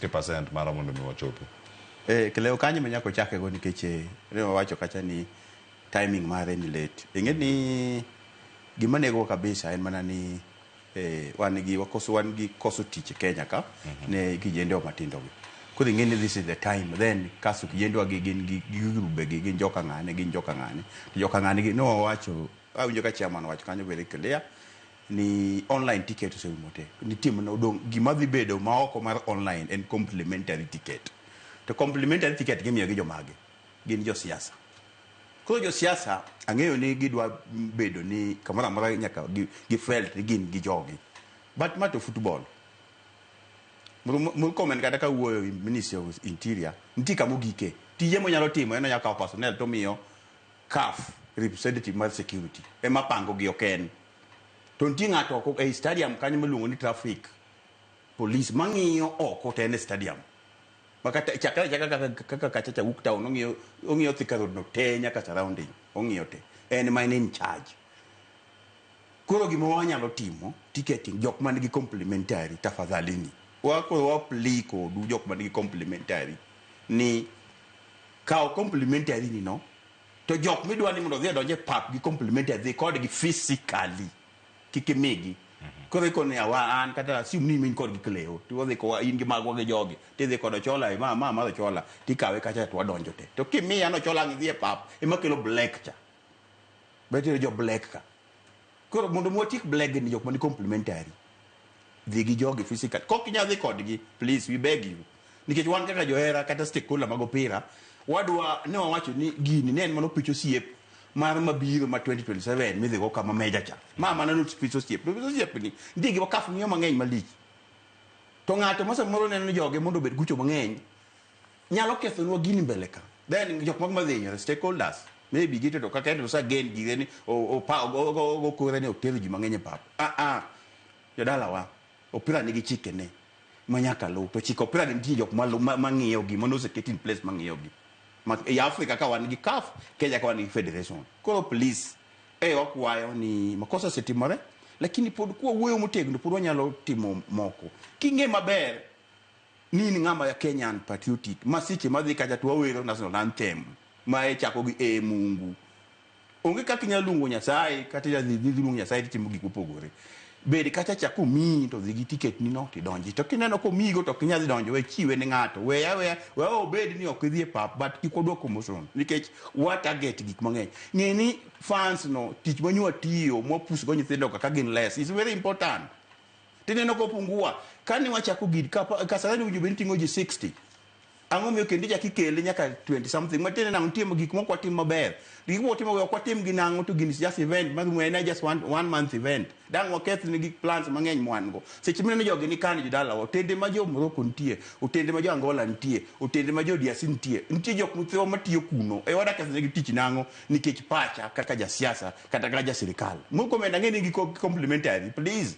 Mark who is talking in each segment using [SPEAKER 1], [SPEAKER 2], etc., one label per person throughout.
[SPEAKER 1] 60% mara mondo mi wachopi.
[SPEAKER 2] Keleo kanyo manyako chake go nikech ne wawacho kacha ni timing mare ni late. Ingeni gima nego kabisa en mana ni wan gi koso tich Kenya ka ne kijende matindo gi. Kodi ngeni this is the time then kasu kijende wa gin grube gin joka ngane joka ngane gi no wacho awinjo ka chairman wacho kanyo very clear ni online ticket oserumote ni tim no dong gima dhi bedo maoko mar online en complimentary ticket. To complimentary ticket gimiyo gi jomage gin jo siasa. Koro jo siasa ang'eyo ni gidwa bedo ni kamara mara nyaka gi felt gin gi jogi. But matter football. Mul comment kada ka wuoyo Ministry of Interior nti kamo gike. Tije mo nyalo timo en nyaka personnel to miyo CAF representative mar security. Ema pango gi oken. To nti ng'ato oko e stadium kanyo miluongo ni traffic police mang'iyo oko te ne stadium. Makata chaka kacha Wook Town ong'iyo Thika Road no te nyaka surrounding ong'iyo te en mine in charge. Koro gima wanyalo timo ticketing jok man gi complimentary tafadhali ni wa pliko du jok man gi complimentary ni kao complimentary ni no to jok midwa ni mondo dhi donje pap gi complimentary dhi kod gi physically kikimigi. Koro iko ne an kata sim ni min kod gikleo to dhi ko in gi magwa gi jogi ti dhi kod chola ma chola ti kawe kacha to donjo te to kimiya no chola ngi dhi pap ema kelo black cha beto jo black ka. Koro mondo motik black ni jok man complimentary dhi gi jogi physical kok nya dhi kod gi please we beg you nikech wan kaka johera kata stakeholder mag opira wadwa ne wawacho ni gini ne en mano picho siep mar mabiro ma 2027 midhi go kama meja cha mama na not picho siep ni ndigi wakafu ngiyo mang'eny malich to ng'ato mose moro neno joge mondo bed gucho mang'eny nyalo ketho nwa gini mbele ka then jok mag madhinyo stakeholders maybe gite to kaka endo sa gen gire ni o kore ne otero ji mang'eny pap jodala wa opira nigi chike ne manyaka lo to chike opira ni nitie jok mang'iyo gi mondo oseketi in place mang'iyo gi ya Afrika ka wan gi CAF Kenya ka wan gi federation. Koro please wakwayo ni makosa setimore lakini pod kwa wuoyo motegno pod wanyalo timo moko kinge maber ni ng'ama ya Kenyan patriotic masiche madhi kacha to wawero national anthem ma chako gi Mungu onge kaka nyalungo Nyasaye kata dhi lungo Nyasaye timo gik mopogore bedi kacha chako mi to dhi gi ticket ni no ti donji to kineno ko migo to kinyadhi donjo we chiwe ne ng'ato we obed ni ok dhi pap but kikodwa promotion nikech what target gik mang'eny ng'eni fans no tich manywa tiyo mopus go nyithindo kaka gin less is very important tineno ko pungua kani wachako gid kasarani ujo ben tingo ji 60 ang'o miyo kendi jaki kele nyaka 20 something matene nang timo gik moko atim maber gik moko timo ko atim gi nango to gin just event mar mwena just one month event dang waketh ni gik plans mang'eny mwan go seche mine jogi ni kan jidala otende ma jo Morocco ntie otende ma jo Angola ntie otende ma jo DRC ntie jok muthiwa matiyo kuno wada keth ni tich nango nikech pacha kaka ja siasa kata kaka ja sirikal moko menda ngeni gi complimentary please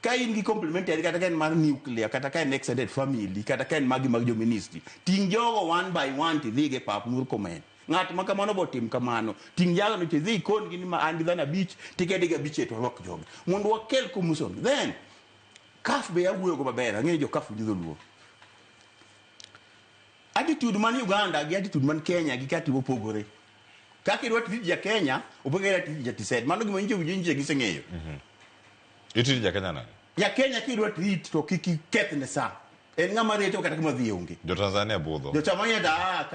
[SPEAKER 2] ka in gi complimentary kata kan mar nuclear kata kan extended family kata kan magi mag jo ministry ting jogo one by one ti dhige pap mur komen ng'at ma kamano bo tim kamano ting jago no ti dhi kon gi ni ma andi dhana beach tikedi ga beach to rock jogi mondo wakel commission then CAF be awuoyo go maber ang'e jo CAF nyizo luo attitude man Uganda gi attitude man Kenya gi kati opogore kaka idwa tiji ja Kenya opogore tiji ja tised mano gima inje gi seng'eyo
[SPEAKER 1] Iti ja Kenya nani?
[SPEAKER 2] Ya Kenya kidwa treat to kiki kethne sa. En ng'ama reto kata kama dhi onge.
[SPEAKER 1] Jo Tanzania budho.
[SPEAKER 2] Jo Tanzania da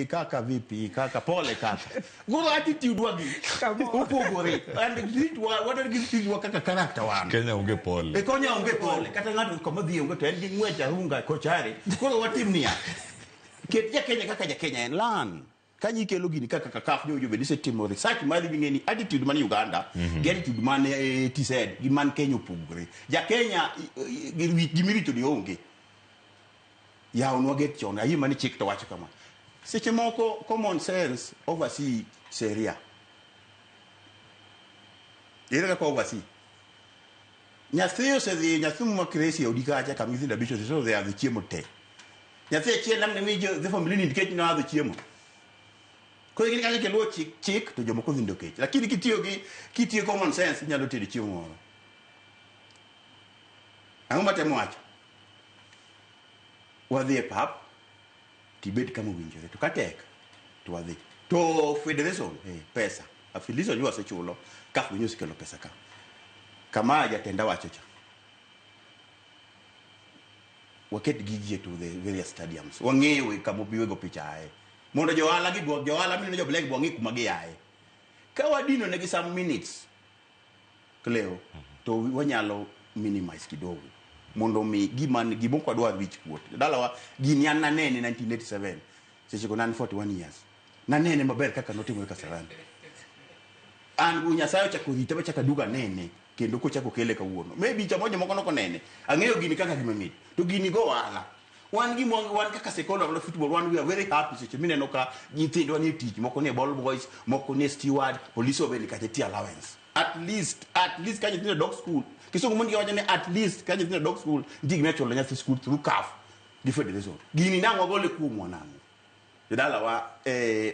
[SPEAKER 2] kaka vipi kaka pole kaka. Guru attitude wagi. Upogore. And treat what are treat wa kaka character wan.
[SPEAKER 1] Kenya onge pole.
[SPEAKER 2] Kenya onge pole. Kata ng'ato kama dhi onge to en gi ng'wecha runga kochare. Guru watim niya. Ket ja Kenya kaka ja Kenya en lan. Kanyi kelo gini kaka CAF nyo jo bedise timo research mali ngeni attitude man Uganda attitude man TZ gi man Kenya opogore ja Kenya gimirito ni onge ya onwa get chona yi mani chik to wacho kama seche moko common sense oversee seria ira ka oversee nyathio se dhi nyathumu makresi odika acha kamithi da bicho so they are the chiemo te nyathie chien namne mi jo the family ni dikech na the chiemo ko gini kanya ke luo chik to jomoko dhindo kech lakini kitiyo common sense nyalo tedo chiemo moro ang'o matemo wacho wadhi e pap tibed kama winjore to katek to wadhi to federation pesa afiliso jua sechulo kaf binyo sikelo pesa ka kama jatenda wacho cha waket gigi to the various stadiums wangewe kama biwego picha ae mondo joala gi bwok joala mino jo black bwangi kuma gi ae ka wadino ne gi some minutes kleo to wanyalo minimize kidogo mondo mi gimoko dwa wich kuot dalawa gini an nanene 1987 seche ko nan 41 years nanene maber kaka notimo Kasarani an unyasayo chako rita chaka duga nene kendo ko chako kele kawuono maybe chamoja moko noko nene ang'eyo gini kaka gimamit to gini go wala wan kaka sekondo of football we are very happy seche mineno ka nyithindo ni tich moko ne ball boys moko ne steward police obeni kate allowance at least ka nyithindo dog school kisungu mundi wacho ne at least ka nyithindo dog school ndigi mecho nyathi school through CAF gi federation gini nango gole kuomwa nango jodala wa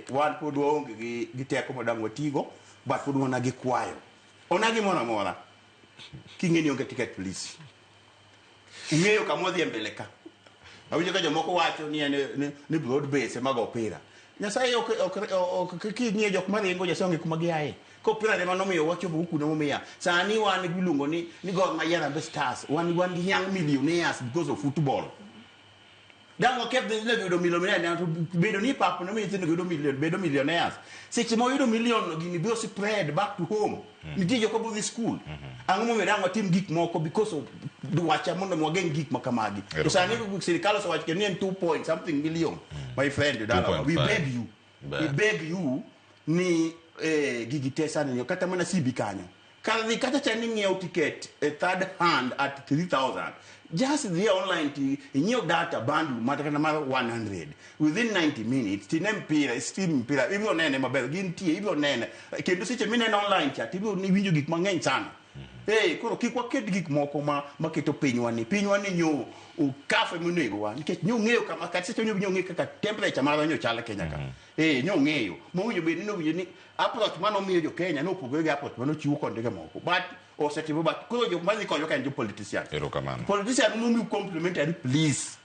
[SPEAKER 2] wan pod waonge gi teko madang watigo but pod wana gi kwayo onagi mora kingeni onge ticket police ng'eyo kamodhi mbele ka awinjo ka jomoko wacho ni broad base mag opira nyasaye ok king'eyo jok maringo jasonge kuma giaye ko opira de manomiyo wacho buku no momiya sani wan giluongo ni Gor Mahia Stars wan gi young millionaires because of football dango kep de le do millionaire to bedo ni pap no mi tino do million bedo millionaires seche mo yudo million gini bio spread back to home niti joko bu school ango mo dango tim gik moko because of do wacha mondo mo gen gik makamagi to sani ku serikali so wacho ni 2 point something million my friend dala we beg you ni gigi tesa ni kata mana sibi kanyo kala kata chani ng'iew ticket a third hand at 3,000 just the online new data bundle matakana mar 100 within 90 minutes tinem pira stream pira ibyo nene maber gintie ibyo nene kendo seche minene online chat ibyo ni winjo gik mang'eny sana koro kikwa ket gik moko maketo pinywa ni nyo kafe monego wa nikech nyo ng'eyo kama kata seche nyo ng'eyo kaka temperature mar nyo chala Kenya ka nyo ng'eyo monyo bed ni no winjo ni approach mano miyo jo Kenya no pogore approach mano chiwo kondege moko but osetivo but koro jo madhi konyo kan jo politician
[SPEAKER 1] erokamano
[SPEAKER 2] politician mumi complimentary please